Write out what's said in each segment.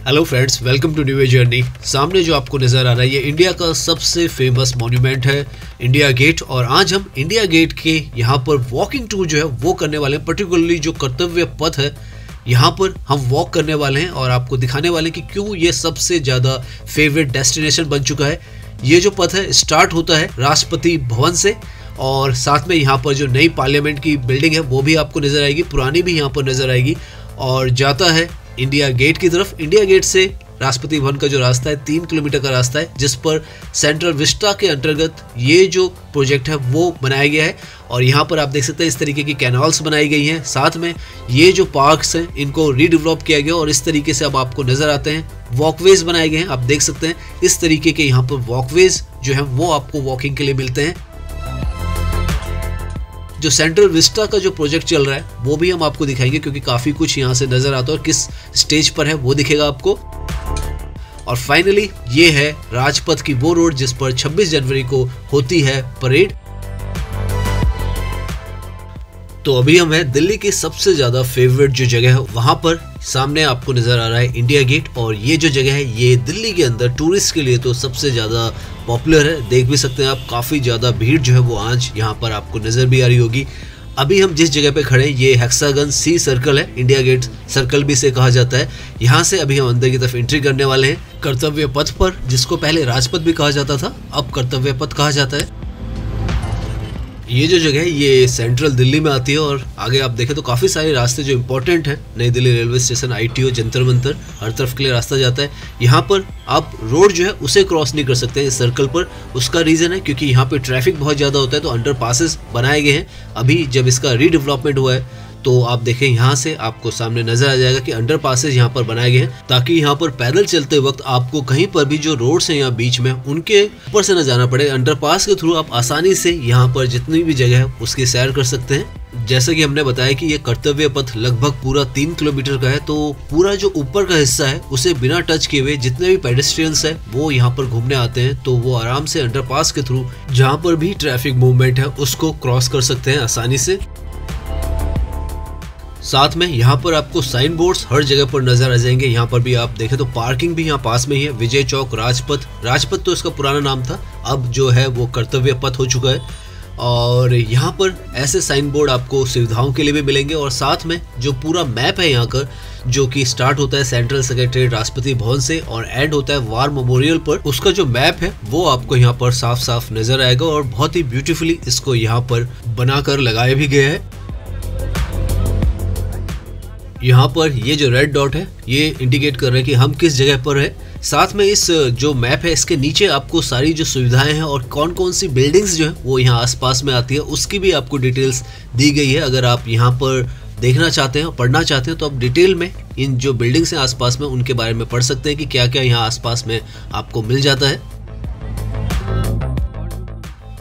Hello friends, welcome to new journey. सामने जो आपको नज़र आ रहा है ये इंडिया का सबसे फेमस मॉन्यूमेंट है, इंडिया गेट। और आज हम इंडिया गेट के यहाँ पर वॉकिंग टूर जो है वो करने वाले हैं। पर्टिकुलरली जो कर्तव्य पथ है यहाँ पर हम वॉक करने वाले हैं और आपको दिखाने वाले हैं कि क्यों ये सबसे ज़्यादा फेवरेट डेस्टिनेशन बन चुका है। ये जो पथ है स्टार्ट होता है राष्ट्रपति भवन से और साथ में यहाँ पर जो नई पार्लियामेंट की बिल्डिंग है वो भी आपको नज़र आएगी, पुरानी भी यहाँ पर नज़र आएगी और जाता है इंडिया गेट की तरफ। इंडिया गेट से राष्ट्रपति भवन का जो रास्ता है 3 किलोमीटर का रास्ता है, जिस पर सेंट्रल विस्टा के अंतर्गत ये जो प्रोजेक्ट है वो बनाया गया है। और यहाँ पर आप देख सकते हैं इस तरीके की कैनाल्स बनाई गई हैं, साथ में ये जो पार्क्स हैं इनको रीडेवलप किया गया और इस तरीके से अब आपको नज़र आते हैं वॉकवेज बनाए गए हैं। आप देख सकते हैं इस तरीके के यहाँ पर वॉकवेज जो है वो आपको वॉकिंग के लिए मिलते हैं। जो सेंट्रल विस्टा का जो प्रोजेक्ट चल रहा है वो भी हम आपको दिखाएंगे क्योंकि काफ़ी कुछ यहाँ से नज़र आता है और किस स्टेज पर है वो दिखेगा आपको। और फाइनली ये है राजपथ की वो रोड जिस पर 26 जनवरी को होती है परेड। तो अभी हम हैं दिल्ली की सबसे ज़्यादा फेवरेट जो जगह है वहाँ पर। सामने आपको नज़र आ रहा है इंडिया गेट और ये जो जगह है ये दिल्ली के अंदर टूरिस्ट के लिए तो सबसे ज़्यादा पॉपुलर है। देख भी सकते हैं आप, काफ़ी ज़्यादा भीड़ जो है वो आज यहाँ पर आपको नज़र भी आ रही होगी। अभी हम जिस जगह पे खड़े हैं ये हेक्सागन सी सर्कल है, इंडिया गेट सर्कल भी इसे कहा जाता है। यहाँ से अभी हम अंदर की तरफ एंट्री करने वाले हैं कर्तव्य पथ पर, जिसको पहले राजपथ भी कहा जाता था, अब कर्तव्य पथ कहा जाता है। ये जो जगह है ये सेंट्रल दिल्ली में आती है और आगे आप देखें तो काफ़ी सारे रास्ते जो इम्पोर्टेंट हैं, नई Delhi railway station, ITO, Jantar Mantar, हर तरफ के लिए रास्ता जाता है। यहाँ पर आप रोड जो है उसे क्रॉस नहीं कर सकते हैं इस सर्कल पर। उसका रीज़न है क्योंकि यहाँ पे ट्रैफिक बहुत ज़्यादा होता है तो अंडर पासेस बनाए गए हैं। अभी जब इसका रीडेवलपमेंट हुआ है तो आप देखें यहाँ से आपको सामने नजर आ जाएगा कि अंडर पासेज यहाँ पर बनाए गए हैं ताकि यहाँ पर पैदल चलते वक्त आपको कहीं पर भी जो रोड्स हैं यहाँ बीच में उनके ऊपर से न जाना पड़े। अंडर पास के थ्रू आप आसानी से यहाँ पर जितनी भी जगह है उसकी सैर कर सकते हैं। जैसा कि हमने बताया कि ये कर्तव्य पथ लगभग पूरा 3 किलोमीटर का है, तो पूरा जो ऊपर का हिस्सा है उसे बिना टच किए हुए जितने भी पेडेस्ट्रियंस है वो यहाँ पर घूमने आते हैं तो वो आराम से अंडरपास के थ्रू जहाँ पर भी ट्रैफिक मूवमेंट है उसको क्रॉस कर सकते हैं आसानी से। साथ में यहाँ पर आपको साइन बोर्ड्स हर जगह पर नजर आ जाएंगे। यहाँ पर भी आप देखें तो पार्किंग भी यहाँ पास में ही है। विजय चौक, राजपथ तो इसका पुराना नाम था, अब जो है वो कर्तव्य पथ हो चुका है। और यहाँ पर ऐसे साइन बोर्ड आपको सुविधाओं के लिए भी मिलेंगे और साथ में जो पूरा मैप है यहाँ का, जो कि स्टार्ट होता है सेंट्रल सेक्रेटरीट राष्ट्रपति भवन से और एंड होता है वार मेमोरियल पर, उसका जो मैप है वो आपको यहाँ पर साफ साफ नजर आएगा और बहुत ही ब्यूटीफुली इसको यहाँ पर बनाकर लगाया भी गया है। यहाँ पर ये जो रेड डॉट है ये इंडिकेट कर रहा है कि हम किस जगह पर है। साथ में इस जो मैप है इसके नीचे आपको सारी जो सुविधाएं हैं और कौन कौन सी बिल्डिंग्स जो है वो यहाँ आसपास में आती है उसकी भी आपको डिटेल्स दी गई है। अगर आप यहाँ पर देखना चाहते हैं, पढ़ना चाहते हैं तो आप डिटेल में इन जो बिल्डिंग्स हैं आसपास में उनके बारे में पढ़ सकते हैं कि क्या क्या यहाँ आसपास में आपको मिल जाता है।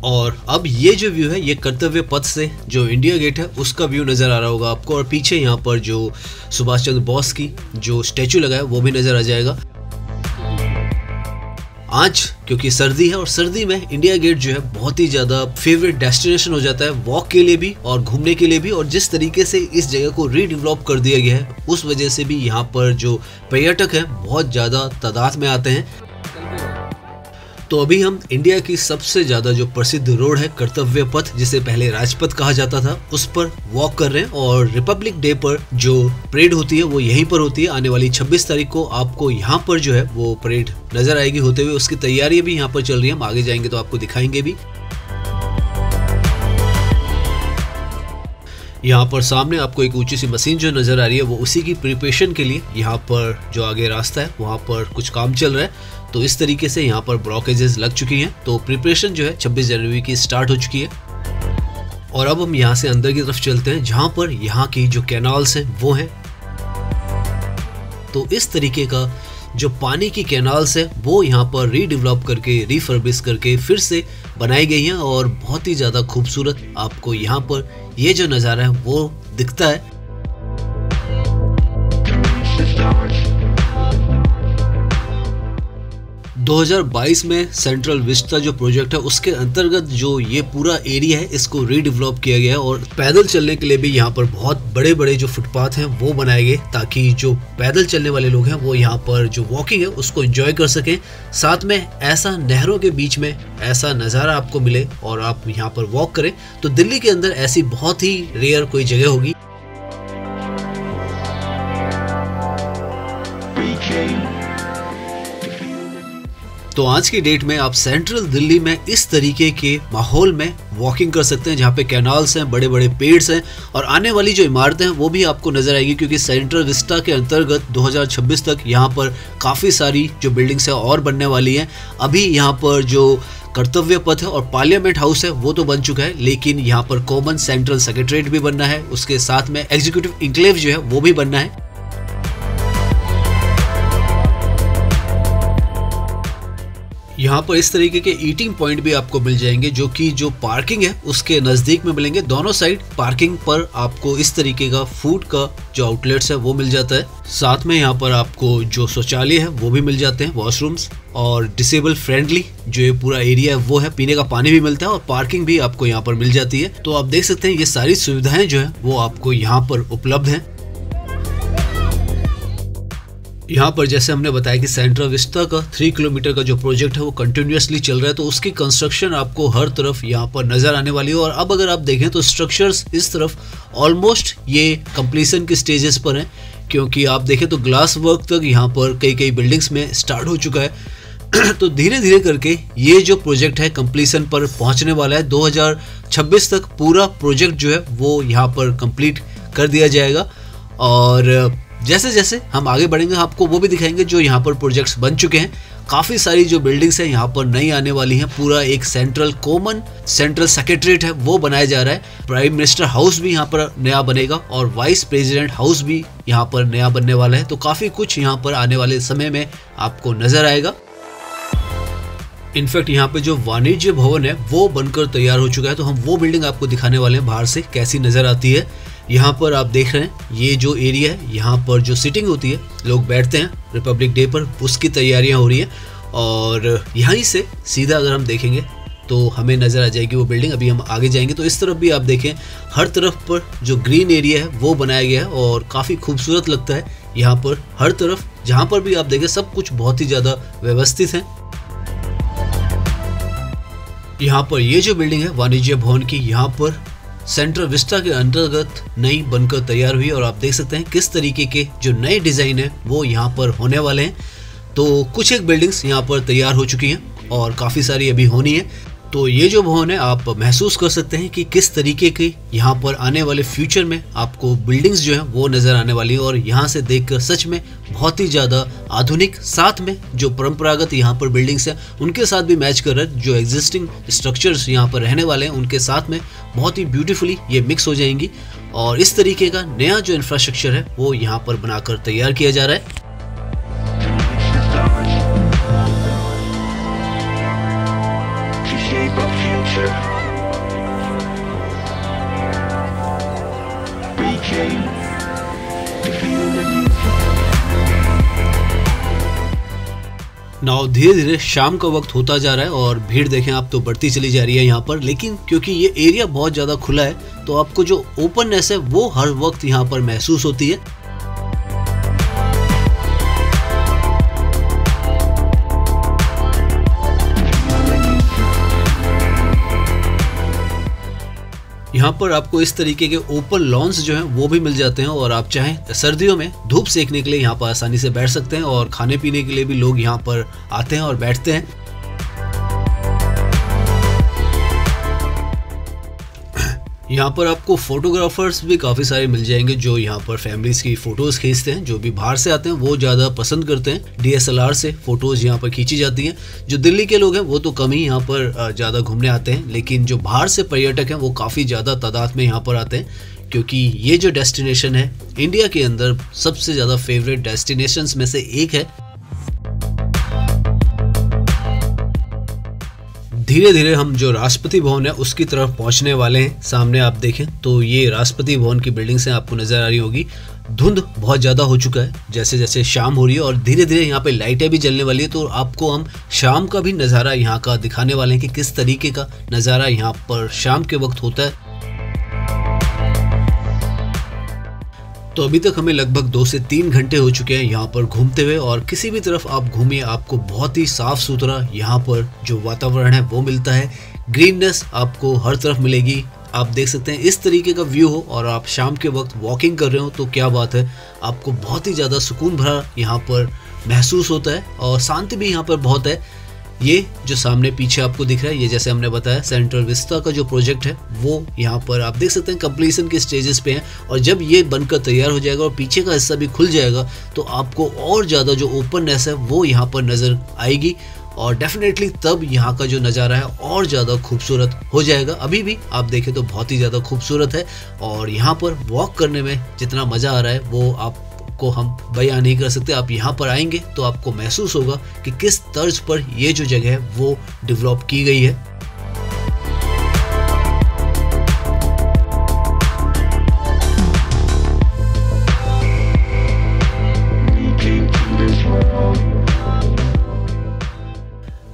और अब ये जो व्यू है ये कर्तव्य पथ से जो इंडिया गेट है उसका व्यू नज़र आ रहा होगा आपको और पीछे यहाँ पर जो सुभाष चंद्र बोस की जो स्टैचू लगा है वो भी नज़र आ जाएगा। आज क्योंकि सर्दी है और सर्दी में इंडिया गेट जो है बहुत ही ज़्यादा फेवरेट डेस्टिनेशन हो जाता है वॉक के लिए भी और घूमने के लिए भी। और जिस तरीके से इस जगह को रीडेवलप कर दिया गया है उस वजह से भी यहाँ पर जो पर्यटक हैं बहुत ज़्यादा तादाद में आते हैं। तो अभी हम इंडिया की सबसे ज़्यादा जो प्रसिद्ध रोड है कर्तव्य पथ, जिसे पहले राजपथ कहा जाता था, उस पर वॉक कर रहे हैं। और रिपब्लिक डे पर जो परेड होती है वो यहीं पर होती है। आने वाली 26 तारीख को आपको यहाँ पर जो है वो परेड नजर आएगी होते हुए। उसकी तैयारियां भी यहाँ पर चल रही है, हम आगे जाएंगे तो आपको दिखाएंगे भी। यहाँ पर सामने आपको एक ऊंची सी मशीन जो नज़र आ रही है वो उसी की प्रिपरेशन के लिए यहाँ पर जो आगे रास्ता है वहाँ पर कुछ काम चल रहा है। तो इस तरीके से यहाँ पर ब्लॉकेजेस लग चुकी हैं तो प्रिपरेशन जो है 26 जनवरी की स्टार्ट हो चुकी है। और अब हम यहाँ से अंदर की तरफ चलते हैं जहाँ पर यहाँ की जो कैनाल्स हैं वो हैं। तो इस तरीके का जो पानी की कैनाल्स है वो यहाँ पर रीडेवलप करके रिफर्बिश करके फिर से बनाई गई हैं और बहुत ही ज़्यादा खूबसूरत आपको यहाँ पर ये जो नज़ारा है वो दिखता है। 2022 में सेंट्रल विस्टा जो प्रोजेक्ट है उसके अंतर्गत जो ये पूरा एरिया है इसको रीडेवलप किया गया है और पैदल चलने के लिए भी यहाँ पर बहुत बड़े बड़े जो फुटपाथ हैं वो बनाए गए ताकि जो पैदल चलने वाले लोग हैं वो यहाँ पर जो वॉकिंग है उसको एंजॉय कर सकें। साथ में ऐसा नहरों के बीच में ऐसा नज़ारा आपको मिले और आप यहाँ पर वॉक करें, तो दिल्ली के अंदर ऐसी बहुत ही रेयर कोई जगह होगी। तो आज की डेट में आप सेंट्रल दिल्ली में इस तरीके के माहौल में वॉकिंग कर सकते हैं जहाँ पे कैनाल्स हैं, बड़े बड़े पेड्स हैं और आने वाली जो इमारतें हैं वो भी आपको नजर आएगी, क्योंकि सेंट्रल विस्टा के अंतर्गत 2026 तक यहाँ पर काफ़ी सारी जो बिल्डिंग्स हैं और बनने वाली हैं। अभी यहाँ पर जो कर्तव्य पथ है और पार्लियामेंट हाउस है वो तो बन चुका है, लेकिन यहाँ पर कॉमन सेंट्रल सेक्रेटरीट भी बनना है, उसके साथ में एग्जीक्यूटिव इंक्लेव जो है वो भी बनना है। यहाँ पर इस तरीके के ईटिंग पॉइंट भी आपको मिल जाएंगे जो कि जो पार्किंग है उसके नज़दीक में मिलेंगे। दोनों साइड पार्किंग पर आपको इस तरीके का फूड का जो आउटलेट्स है वो मिल जाता है। साथ में यहाँ पर आपको जो शौचालय है वो भी मिल जाते हैं, वॉशरूम्स, और डिसेबल फ्रेंडली जो ये पूरा एरिया है वो है, पीने का पानी भी मिलता है और पार्किंग भी आपको यहाँ पर मिल जाती है। तो आप देख सकते हैं ये सारी सुविधाएं जो है वो आपको यहाँ पर उपलब्ध हैं। यहाँ पर जैसे हमने बताया कि सेंट्रल विस्टा का 3 किलोमीटर का जो प्रोजेक्ट है वो कंटिन्यूसली चल रहा है, तो उसकी कंस्ट्रक्शन आपको हर तरफ यहाँ पर नजर आने वाली है। और अब अगर आप देखें तो स्ट्रक्चर्स इस तरफ ऑलमोस्ट ये कंप्लीशन के स्टेजेस पर हैं, क्योंकि आप देखें तो ग्लास वर्क तक यहाँ पर कई बिल्डिंग्स में स्टार्ट हो चुका है। तो धीरे धीरे करके ये जो प्रोजेक्ट है कंप्लीशन पर पहुँचने वाला है। 2026 तक पूरा प्रोजेक्ट जो है वो यहाँ पर कंप्लीट कर दिया जाएगा और जैसे जैसे हम आगे बढ़ेंगे आपको वो भी दिखाएंगे जो यहाँ पर प्रोजेक्ट्स बन चुके हैं। काफ़ी सारी जो बिल्डिंग्स हैं यहाँ पर नई आने वाली हैं। पूरा एक कॉमन सेंट्रल सेक्रेटरीट है वो बनाया जा रहा है। प्राइम मिनिस्टर हाउस भी यहाँ पर नया बनेगा और वाइस प्रेसिडेंट हाउस भी यहाँ पर नया बनने वाला है। तो काफ़ी कुछ यहाँ पर आने वाले समय में आपको नजर आएगा। इनफैक्ट यहाँ पे जो वाणिज्य भवन है वो बनकर तैयार हो चुका है, तो हम वो बिल्डिंग आपको दिखाने वाले हैं बाहर से कैसी नज़र आती है। यहाँ पर आप देख रहे हैं ये जो एरिया है यहाँ पर जो सिटिंग होती है, लोग बैठते हैं रिपब्लिक डे पर, उसकी तैयारियाँ हो रही हैं। और यहीं से सीधा अगर हम देखेंगे तो हमें नज़र आ जाएगी वो बिल्डिंग। अभी हम आगे जाएंगे तो इस तरफ भी आप देखें हर तरफ पर जो ग्रीन एरिया है वो बनाया गया है और काफ़ी खूबसूरत लगता है। यहाँ पर हर तरफ जहाँ पर भी आप देखें सब कुछ बहुत ही ज़्यादा व्यवस्थित है। यहाँ पर ये जो बिल्डिंग है वाणिज्य भवन की, यहाँ पर सेंट्रल विस्टा के अंतर्गत नई बनकर तैयार हुई और आप देख सकते हैं किस तरीके के जो नए डिज़ाइन है वो यहाँ पर होने वाले हैं। तो कुछ एक बिल्डिंग्स यहाँ पर तैयार हो चुकी हैं और काफ़ी सारी अभी होनी है। तो ये जो भवन है आप महसूस कर सकते हैं कि किस तरीके की यहाँ पर आने वाले फ्यूचर में आपको बिल्डिंग्स जो है वो नज़र आने वाली है। और यहाँ से देखकर सच में बहुत ही ज़्यादा आधुनिक, साथ में जो परंपरागत यहाँ पर बिल्डिंग्स हैं उनके साथ भी मैच कर रहा है। जो एग्जिस्टिंग स्ट्रक्चर्स यहाँ पर रहने वाले हैं उनके साथ में बहुत ही ब्यूटीफुली ये मिक्स हो जाएंगी और इस तरीके का नया जो इंफ्रास्ट्रक्चर है वो यहाँ पर बनाकर तैयार किया जा रहा है। नाउ धीरे धीरे शाम का वक्त होता जा रहा है और भीड़ देखें आप तो बढ़ती चली जा रही है यहाँ पर, लेकिन क्योंकि ये एरिया बहुत ज़्यादा खुला है तो आपको जो ओपननेस है वो हर वक्त यहाँ पर महसूस होती है। यहाँ पर आपको इस तरीके के ओपन लॉन्स जो हैं वो भी मिल जाते हैं और आप चाहें सर्दियों में धूप सेकने के लिए यहाँ पर आसानी से बैठ सकते हैं और खाने पीने के लिए भी लोग यहाँ पर आते हैं और बैठते हैं। यहाँ पर आपको फोटोग्राफर्स भी काफ़ी सारे मिल जाएंगे जो यहाँ पर फैमिलीज की फ़ोटोज़ खींचते हैं। जो भी बाहर से आते हैं वो ज़्यादा पसंद करते हैं, DSLR से फ़ोटोज़ यहाँ पर खींची जाती हैं। जो दिल्ली के लोग हैं वो तो कम ही यहाँ पर ज़्यादा घूमने आते हैं, लेकिन जो बाहर से पर्यटक हैं वो काफ़ी ज़्यादा तादाद में यहाँ पर आते हैं, क्योंकि ये जो डेस्टिनेशन है इंडिया के अंदर सबसे ज़्यादा फेवरेट डेस्टिनेशंस में से एक है। धीरे धीरे हम जो राष्ट्रपति भवन है उसकी तरफ पहुंचने वाले हैं। सामने आप देखें तो ये राष्ट्रपति भवन की बिल्डिंग्स हैं, आपको नजर आ रही होगी। धुंध बहुत ज़्यादा हो चुका है जैसे जैसे शाम हो रही है, और धीरे धीरे यहाँ पे लाइटें भी जलने वाली है। तो आपको हम शाम का भी नज़ारा यहाँ का दिखाने वाले हैं कि किस तरीके का नज़ारा यहाँ पर शाम के वक्त होता है। तो अभी तक हमें लगभग 2 से 3 घंटे हो चुके हैं यहाँ पर घूमते हुए, और किसी भी तरफ आप घूमिए आपको बहुत ही साफ सुथरा यहाँ पर जो वातावरण है वो मिलता है। ग्रीननेस आपको हर तरफ मिलेगी। आप देख सकते हैं इस तरीके का व्यू हो और आप शाम के वक्त वॉकिंग कर रहे हो तो क्या बात है, आपको बहुत ही ज़्यादा सुकून भरा यहाँ पर महसूस होता है, और शांति भी यहाँ पर बहुत है। ये जो सामने पीछे आपको दिख रहा है, ये जैसे हमने बताया सेंट्रल विस्ता का जो प्रोजेक्ट है वो यहाँ पर आप देख सकते हैं कंप्लीशन के स्टेजेस पे है, और जब ये बनकर तैयार हो जाएगा और पीछे का हिस्सा भी खुल जाएगा तो आपको और ज़्यादा जो ओपननेस है वो यहाँ पर नज़र आएगी, और डेफिनेटली तब यहाँ का जो नज़ारा है और ज़्यादा खूबसूरत हो जाएगा। अभी भी आप देखें तो बहुत ही ज़्यादा खूबसूरत है, और यहाँ पर वॉक करने में जितना मज़ा आ रहा है वो आपको हम बयान नहीं कर सकते। आप यहाँ पर आएंगे तो आपको महसूस होगा कि किस तर्ज पर ये जो जगह है वो डेवलप की गई है।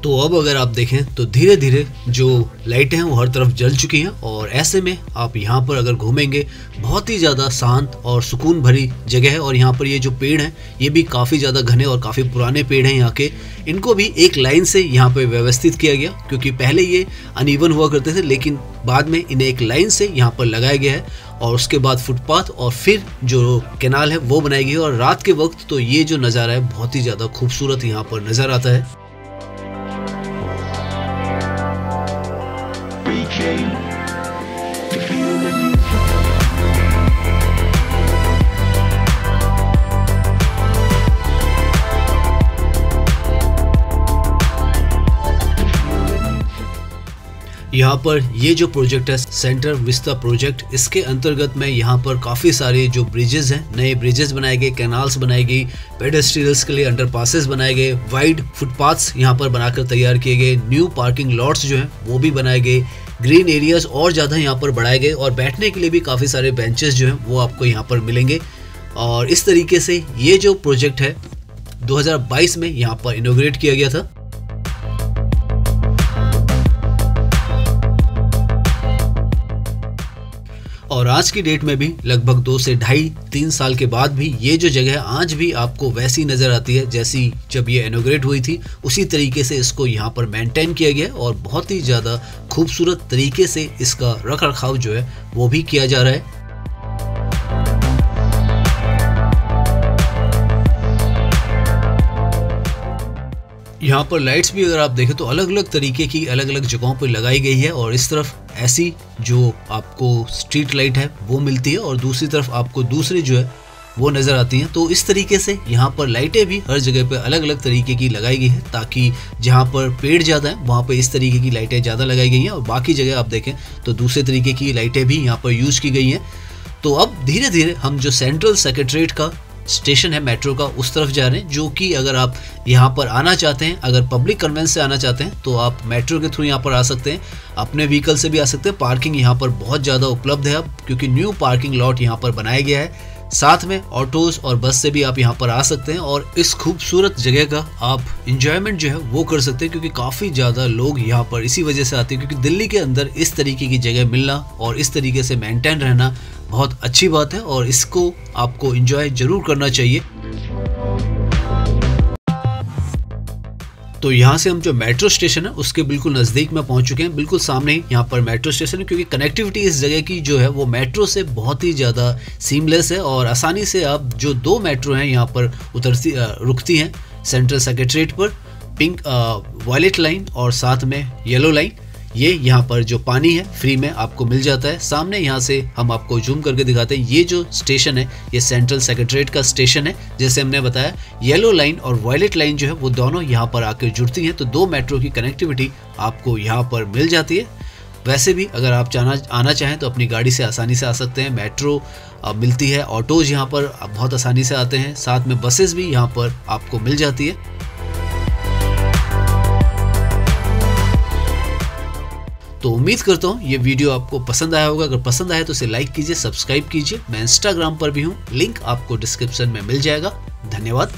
तो अब अगर आप देखें तो धीरे धीरे जो लाइटें हैं वो हर तरफ जल चुकी हैं, और ऐसे में आप यहाँ पर अगर घूमेंगे बहुत ही ज़्यादा शांत और सुकून भरी जगह है। और यहाँ पर ये जो पेड़ हैं ये भी काफ़ी ज़्यादा घने और काफ़ी पुराने पेड़ हैं यहाँ के। इनको भी एक लाइन से यहाँ पर व्यवस्थित किया गया, क्योंकि पहले ये अनइवन हुआ करते थे लेकिन बाद में इन्हें एक लाइन से यहाँ पर लगाया गया है, और उसके बाद फुटपाथ और फिर जो कैनाल है वो बनाई गई है। और रात के वक्त तो ये जो नज़ारा है बहुत ही ज़्यादा खूबसूरत यहाँ पर नज़र आता है। यहाँ पर ये जो प्रोजेक्ट है सेंट्रल विस्ता प्रोजेक्ट, इसके अंतर्गत में यहाँ पर काफ़ी सारे जो ब्रिजेस हैं, नए ब्रिजेस बनाए गए, कैनाल्स बनाई गई, पेडेस्ट्रियल्स के लिए अंडरपासेस बनाए गए, वाइड फुटपाथ्स यहाँ पर बनाकर तैयार किए गए, न्यू पार्किंग लॉट्स जो हैं वो भी बनाए गए, ग्रीन एरियाज और ज़्यादा यहाँ पर बढ़ाए गए, और बैठने के लिए भी काफ़ी सारे बेंचेस जो हैं वो आपको यहाँ पर मिलेंगे। और इस तरीके से ये जो प्रोजेक्ट है 2022 में यहाँ पर इनॉग्रेट किया गया था। और आज की डेट में भी लगभग 2 से 2.5-3 साल के बाद भी ये जो जगह है आज भी आपको वैसी नज़र आती है जैसी जब ये इनॉग्रेट हुई थी। उसी तरीके से इसको यहाँ पर मेंटेन किया गया और बहुत ही ज़्यादा खूबसूरत तरीके से इसका रख रखाव जो है वो भी किया जा रहा है। यहाँ पर लाइट्स भी अगर आप देखें तो अलग अलग तरीके की अलग अलग जगहों पर लगाई गई है, और इस तरफ ऐसी जो आपको स्ट्रीट लाइट है वो मिलती है और दूसरी तरफ आपको दूसरी जो है वो नज़र आती हैं। तो इस तरीके से यहाँ पर लाइटें भी हर जगह पे अलग अलग तरीके की लगाई गई है, ताकि जहाँ पर पेड़ ज़्यादा हैं वहाँ पर इस तरीके की लाइटें ज़्यादा लगाई गई हैं, और बाकी जगह आप देखें तो दूसरे तरीके की लाइटें भी यहाँ पर यूज़ की गई हैं। तो अब धीरे धीरे हम जो सेंट्रल सेक्रेटरीट का स्टेशन है मेट्रो का उस तरफ जा रहे हैं, जो कि अगर आप यहाँ पर आना चाहते हैं, अगर पब्लिक कन्वेंस से आना चाहते हैं तो आप मेट्रो के थ्रू यहाँ पर आ सकते हैं, अपने व्हीकल से भी आ सकते हैं। पार्किंग यहाँ पर बहुत ज़्यादा उपलब्ध है अब, क्योंकि न्यू पार्किंग लॉट यहाँ पर बनाया गया है। साथ में ऑटोज़ और बस से भी आप यहाँ पर आ सकते हैं और इस खूबसूरत जगह का आप इंजॉयमेंट जो है वो कर सकते हैं, क्योंकि काफ़ी ज़्यादा लोग यहाँ पर इसी वजह से आते हैं, क्योंकि दिल्ली के अंदर इस तरीके की जगह मिलना और इस तरीके से मेंटेन रहना बहुत अच्छी बात है, और इसको आपको एंजॉय जरूर करना चाहिए। तो यहाँ से हम जो मेट्रो स्टेशन है उसके बिल्कुल नज़दीक में पहुँच चुके हैं, बिल्कुल सामने ही यहाँ पर मेट्रो स्टेशन है, क्योंकि कनेक्टिविटी इस जगह की जो है वो मेट्रो से बहुत ही ज़्यादा सीमलेस है, और आसानी से आप जो 2 मेट्रो हैं यहाँ पर रुकती हैं सेंट्रल सेक्रेटरीट पर, पिंक वायलेट लाइन और साथ में येलो लाइन। ये यहाँ पर जो पानी है फ्री में आपको मिल जाता है। सामने यहाँ से हम आपको जूम करके दिखाते हैं, ये जो स्टेशन है ये सेंट्रल सेक्रेटरीट का स्टेशन है। जैसे हमने बताया येलो लाइन और वायलेट लाइन जो है वो दोनों यहाँ पर आकर जुड़ती हैं, तो 2 मेट्रो की कनेक्टिविटी आपको यहाँ पर मिल जाती है। वैसे भी अगर आप आना चाहें तो अपनी गाड़ी से आसानी से आ सकते हैं, मेट्रो मिलती है, ऑटोज़ यहाँ पर बहुत आसानी से आते हैं, साथ में बसेस भी यहाँ पर आपको मिल जाती है। तो उम्मीद करता हूँ ये वीडियो आपको पसंद आया होगा। अगर पसंद आया तो इसे लाइक कीजिए, सब्सक्राइब कीजिए। मैं इंस्टाग्राम पर भी हूँ, लिंक आपको डिस्क्रिप्शन में मिल जाएगा। धन्यवाद।